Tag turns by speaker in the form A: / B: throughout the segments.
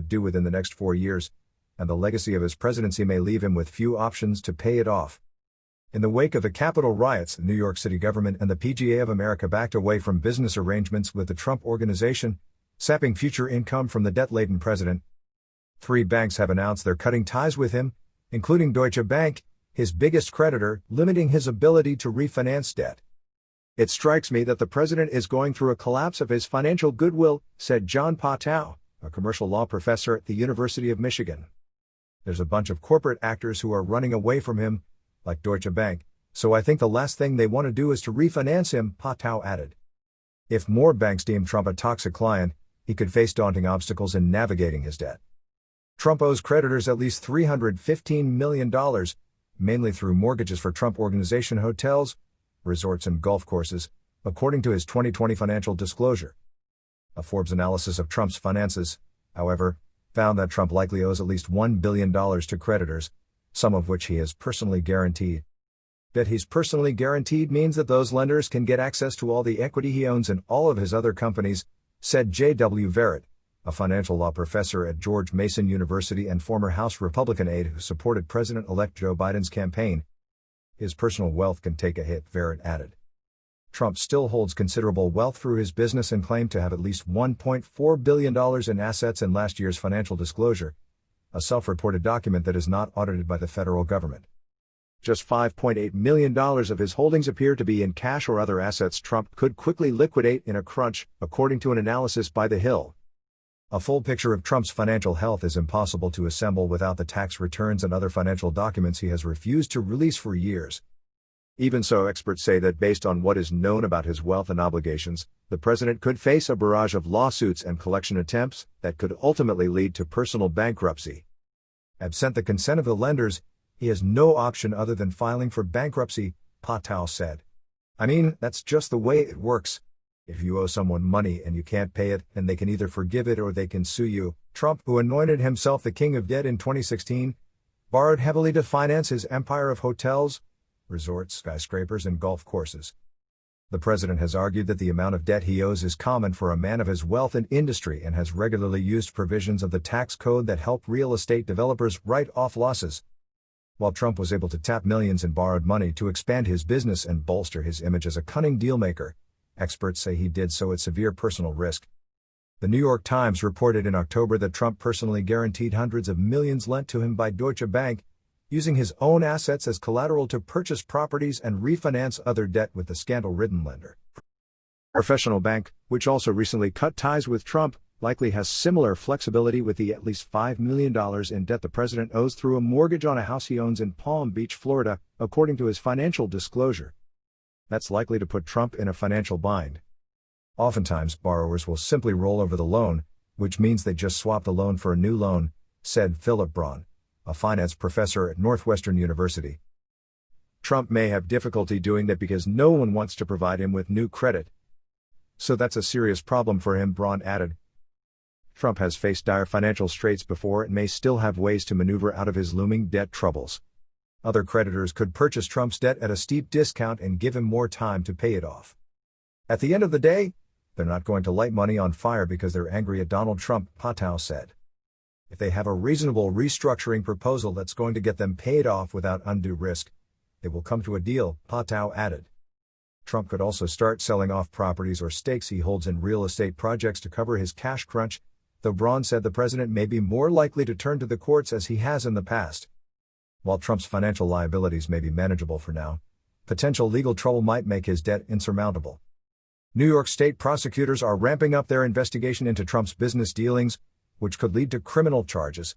A: due within the next 4 years, and the legacy of his presidency may leave him with few options to pay it off. In the wake of the Capitol riots, the New York City government and the PGA of America backed away from business arrangements with the Trump Organization, sapping future income from the debt-laden president. 3 banks have announced they're cutting ties with him, including Deutsche Bank, his biggest creditor, limiting his ability to refinance debt. "It strikes me that the president is going through a collapse of his financial goodwill," said John Pottow, a commercial law professor at the University of Michigan. "There's a bunch of corporate actors who are running away from him, like Deutsche Bank, so I think the last thing they want to do is to refinance him," Pottow added. If more banks deem Trump a toxic client, he could face daunting obstacles in navigating his debt. Trump owes creditors at least $315 million, mainly through mortgages for Trump Organization hotels, resorts and golf courses, according to his 2020 financial disclosure. A Forbes analysis of Trump's finances, however, found that Trump likely owes at least $1 billion to creditors, some of which he has personally guaranteed. That he's personally guaranteed means that those lenders can get access to all the equity he owns in all of his other companies, said J.W. Verrett, a financial law professor at George Mason University and former House Republican aide who supported President-elect Joe Biden's campaign. "His personal wealth can take a hit," Verrett added. Trump still holds considerable wealth through his business and claimed to have at least $1.4 billion in assets in last year's financial disclosure, a self-reported document that is not audited by the federal government. Just $5.8 million of his holdings appear to be in cash or other assets Trump could quickly liquidate in a crunch, according to an analysis by The Hill. A full picture of Trump's financial health is impossible to assemble without the tax returns and other financial documents he has refused to release for years. Even so, experts say that based on what is known about his wealth and obligations, the president could face a barrage of lawsuits and collection attempts that could ultimately lead to personal bankruptcy. Absent the consent of the lenders, he has no option other than filing for bankruptcy, Pottow said. "I mean, that's just the way it works. If you owe someone money and you can't pay it, then they can either forgive it or they can sue you." Trump, who anointed himself the king of debt in 2016, borrowed heavily to finance his empire of hotels, resorts, skyscrapers, and golf courses. The president has argued that the amount of debt he owes is common for a man of his wealth and industry and has regularly used provisions of the tax code that help real estate developers write off losses. While Trump was able to tap millions in borrowed money to expand his business and bolster his image as a cunning dealmaker, experts say he did so at severe personal risk. The New York Times reported in October that Trump personally guaranteed hundreds of millions lent to him by Deutsche Bank, using his own assets as collateral to purchase properties and refinance other debt with the scandal-ridden lender. Professional Bank, which also recently cut ties with Trump, likely has similar flexibility with the at least $5 million in debt the president owes through a mortgage on a house he owns in Palm Beach, Florida, according to his financial disclosure. That's likely to put Trump in a financial bind. Oftentimes, borrowers will simply roll over the loan, which means they just swap the loan for a new loan, said Philip Braun, a finance professor at Northwestern University. Trump may have difficulty doing that because no one wants to provide him with new credit. So that's a serious problem for him, Braun added. Trump has faced dire financial straits before and may still have ways to maneuver out of his looming debt troubles. Other creditors could purchase Trump's debt at a steep discount and give him more time to pay it off. At the end of the day, they're not going to light money on fire because they're angry at Donald Trump, Pottow said. If they have a reasonable restructuring proposal that's going to get them paid off without undue risk, they will come to a deal, Pottow added. Trump could also start selling off properties or stakes he holds in real estate projects to cover his cash crunch, though Braun said the president may be more likely to turn to the courts as he has in the past. While Trump's financial liabilities may be manageable for now, potential legal trouble might make his debt insurmountable. New York State prosecutors are ramping up their investigation into Trump's business dealings, which could lead to criminal charges.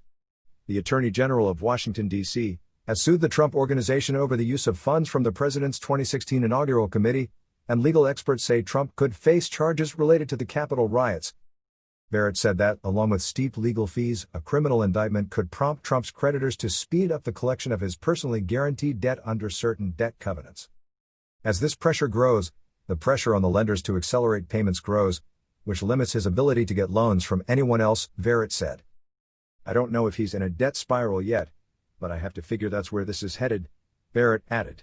A: The Attorney General of Washington, D.C., has sued the Trump Organization over the use of funds from the president's 2016 inaugural committee, and legal experts say Trump could face charges related to the Capitol riots. Barrett said that, along with steep legal fees, a criminal indictment could prompt Trump's creditors to speed up the collection of his personally guaranteed debt under certain debt covenants. As this pressure grows, the pressure on the lenders to accelerate payments grows, which limits his ability to get loans from anyone else, Barrett said. "I don't know if he's in a debt spiral yet, but I have to figure that's where this is headed," Barrett added.